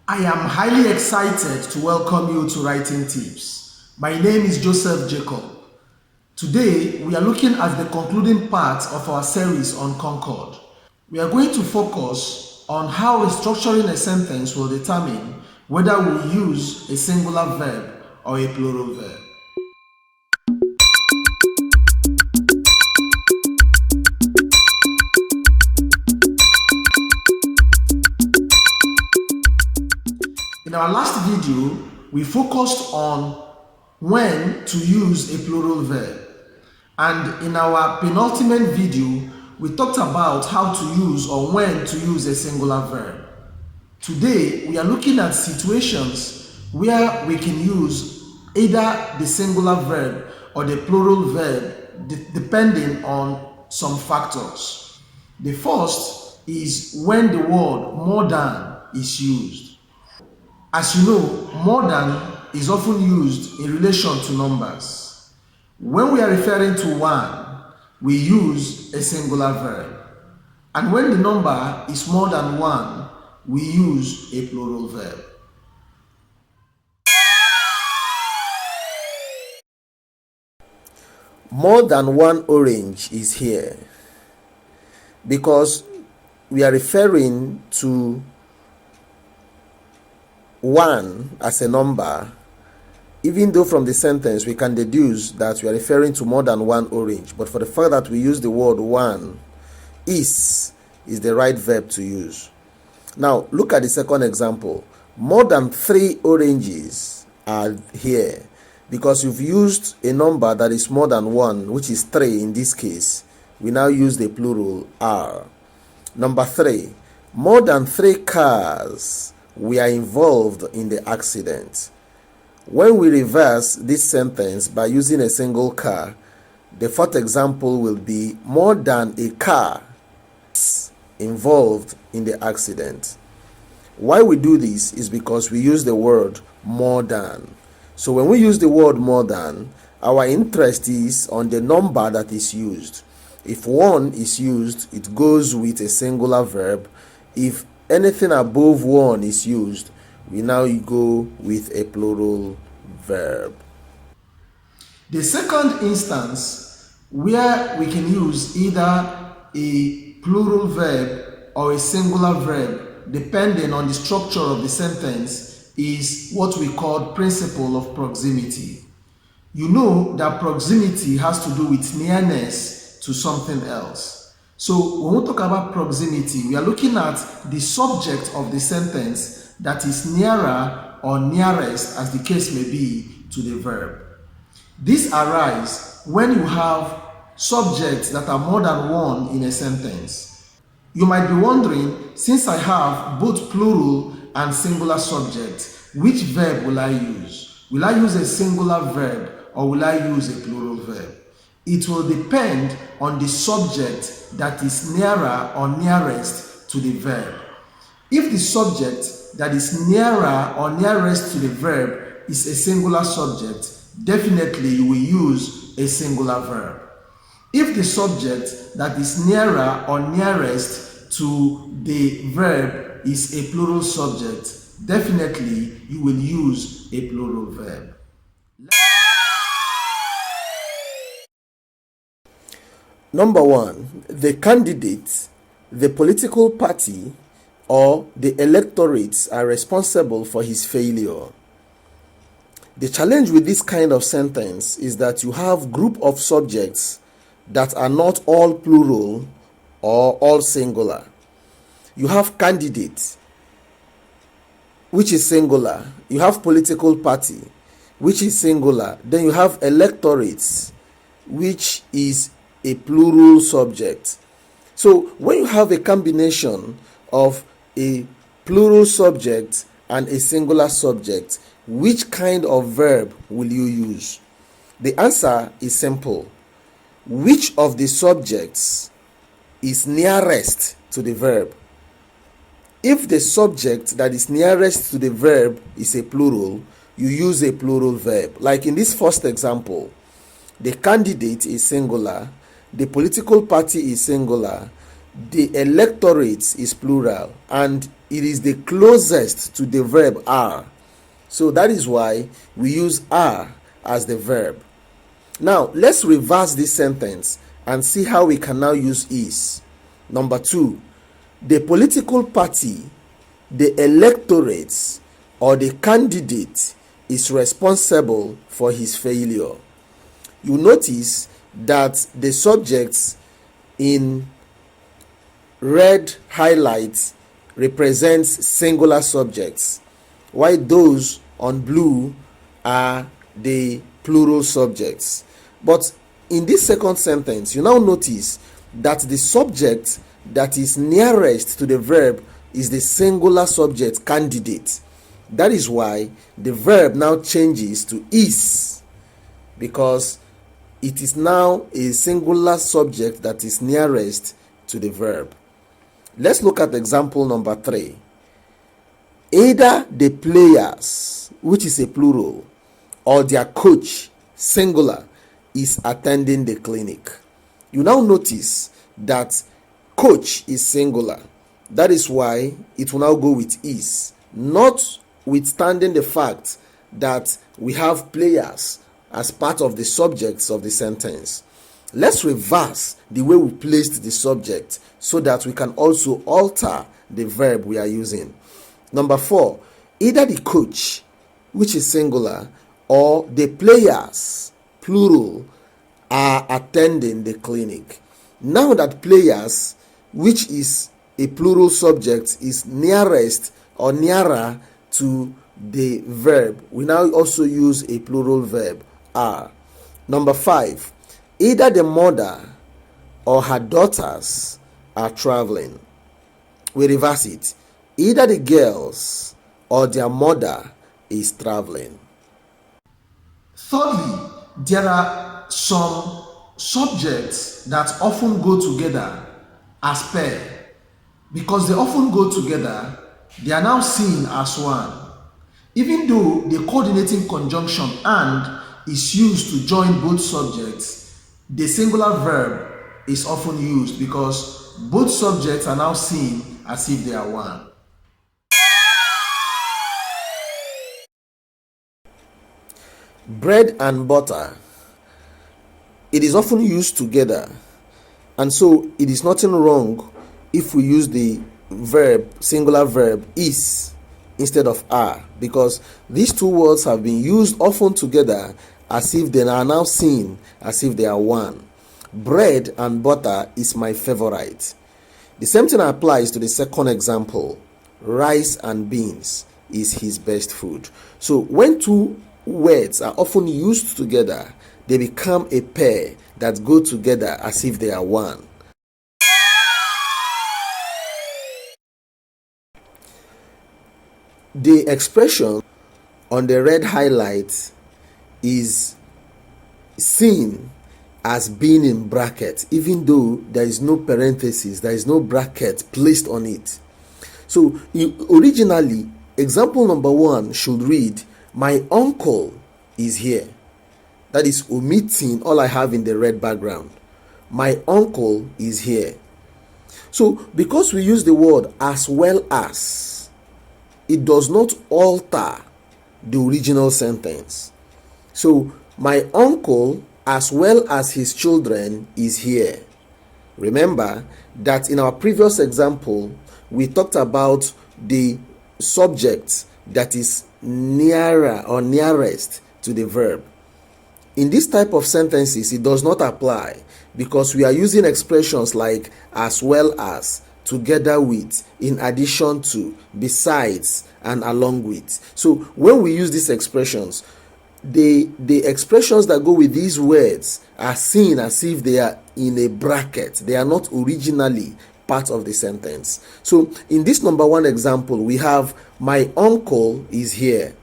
I am highly excited to welcome you to Writing Tips. My name is Joseph Jacob. Today, we are looking at the concluding part of our series on Concord. We are going to focus on how restructuring a sentence will determine whether we use a singular verb or a plural verb. In our last video, we focused on when to use a plural verb. And in our penultimate video, we talked about how to use or when to use a singular verb. Today, we are looking at situations where we can use either the singular verb or the plural verb depending on some factors. The first is when the word more than is used. As you know, more than is often used in relation to numbers. When we are referring to one, we use a singular verb. And when the number is more than one, we use a plural verb. More than one orange is here because we are referring to one as a number, even though from the sentence we can deduce that we are referring to more than one orange. But for the fact that we use the word one, is the right verb to use. Now look at the second example. More than 3 oranges are here because you've used a number that is more than 1, which is 3 in this case. We now use the plural are. Number 3, more than 3 cars were involved in the accident. When we reverse this sentence by using a single car, the fourth example will be more than a car involved in the accident. Why we do this is because we use the word more than. So when we use the word more than, our interest is on the number that is used. If 1 is used, it goes with a singular verb. If anything above 1 is used, we now go with a plural verb. The second instance where we can use either a plural verb or a singular verb depending on the structure of the sentence is what we call principle of proximity. You know that proximity has to do with nearness to something else. So when we talk about proximity, we are looking at the subject of the sentence that is nearer or nearest, as the case may be, to the verb. This arises when you have subjects that are more than one in a sentence. You might be wondering, since I have both plural and singular subjects, which verb will I use? Will I use a singular verb or will I use a plural verb? It will depend on the subject that is nearer or nearest to the verb. If the subject that is nearer or nearest to the verb is a singular subject, definitely you will use a singular verb. If the subject that is nearer or nearest to the verb is a plural subject, definitely you will use a plural verb. Number 1, the candidate, the political party, or the electorates are responsible for his failure. The challenge with this kind of sentence is that you have group of subjects that are not all plural or all singular. You have candidate, which is singular. You have political party, which is singular. Then you have electorates, which is a plural subject. So when you have a combination of a plural subject and a singular subject, which kind of verb will you use? The answer is simple. Which of the subjects is nearest to the verb? If the subject that is nearest to the verb is a plural, you use a plural verb. Like in this first example, the candidate is singular, the political party is singular, the electorate is plural, and it is the closest to the verb are. So that is why we use are as the verb. Now, let's reverse this sentence and see how we can now use is. Number 2, the political party, the electorate, or the candidate is responsible for his failure. You notice that the subjects in red highlights represents singular subjects, while those on blue are the plural subjects. But in this second sentence, you now notice that the subject that is nearest to the verb is the singular subject candidate. That is why the verb now changes to is, because it is now a singular subject that is nearest to the verb. Let's look at example number 3. Either the players, which is a plural, or their coach, singular, is attending the clinic. You now notice that coach is singular. That is why it will now go with is, notwithstanding the fact that we have players as part of the subjects of the sentence. Let's reverse the way we placed the subject so that we can also alter the verb we are using. Number 4, either the coach, which is singular, or the players, plural, are attending the clinic. Now that players, which is a plural subject, is nearest or nearer to the verb, we now also use a plural verb, are. Number 5, either the mother or her daughters are traveling. We reverse it. Either the girls or their mother is traveling. Thirdly, there are some subjects that often go together as pair. Because they often go together, they are now seen as one. Even though the coordinating conjunction and is used to join both subjects, the singular verb is often used because both subjects are now seen as if they are one. Bread and butter, it is often used together, and so it is nothing wrong if we use the verb, singular verb, is instead of are, because these two words have been used often together as if they are now seen as if they are one. Bread and butter is my favorite. The same thing applies to the second example. Rice and beans is his best food. So when two words are often used together, they become a pair that go together as if they are one. The expression on the red highlight is seen as being in bracket, even though there is no parenthesis, there is no bracket placed on it. So originally, example number 1 should read, my uncle is here. That is omitting all I have in the red background. My uncle is here. So because we use the word as well as, it does not alter the original sentence. So my uncle as well as his children is here. Remember that in our previous example, we talked about the subject that is nearer or nearest to the verb. In this type of sentences, it does not apply because we are using expressions like as well as, together with, in addition to, besides, and along with. So when we use these expressions, the expressions that go with these words are seen as if they are in a bracket. They are not originally part of the sentence. So in this number 1 example, we have my uncle is here.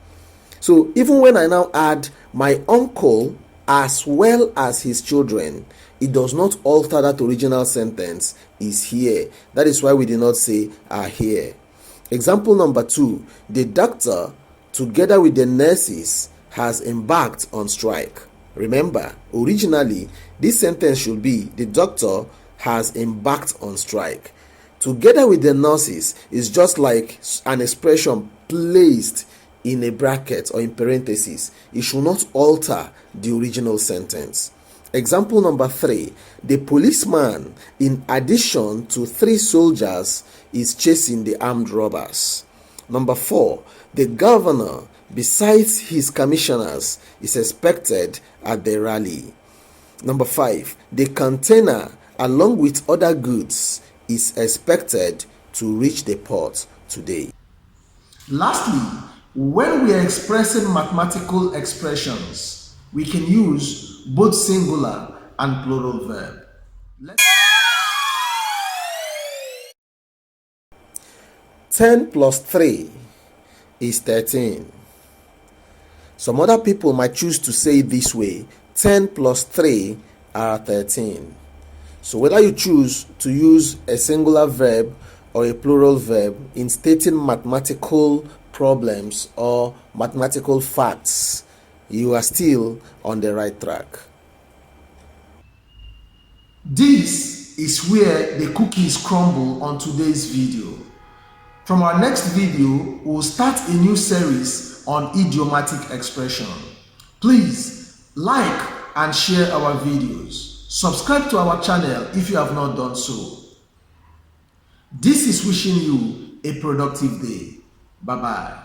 So even when I now add my uncle as well as his children, it does not alter that original sentence, is here. That is why we did not say are here. Example number 2, the doctor together with the nurses has embarked on strike. Remember, originally this sentence should be the doctor has embarked on strike. together with the nurses is just like an expression placed in a bracket or in parentheses. It should not alter the original sentence. Example number 3. The policeman, in addition to 3 soldiers, is chasing the armed robbers. Number 4. The governor, besides his commissioners, is expected at the rally. Number 5. The container, along with other goods, is expected to reach the port today. Lastly, when we are expressing mathematical expressions, we can use both singular and plural verb. 10 plus 3 is 13. Some other people might choose to say it this way: 10 plus 3 are 13. So whether you choose to use a singular verb or a plural verb in stating mathematical problems or mathematical facts, you are still on the right track. This is where the cookies crumble on today's video. From our next video, we'll start a new series on idiomatic expression. Please like and share our videos. Subscribe to our channel if you have not done so. This is wishing you a productive day. Bye-bye.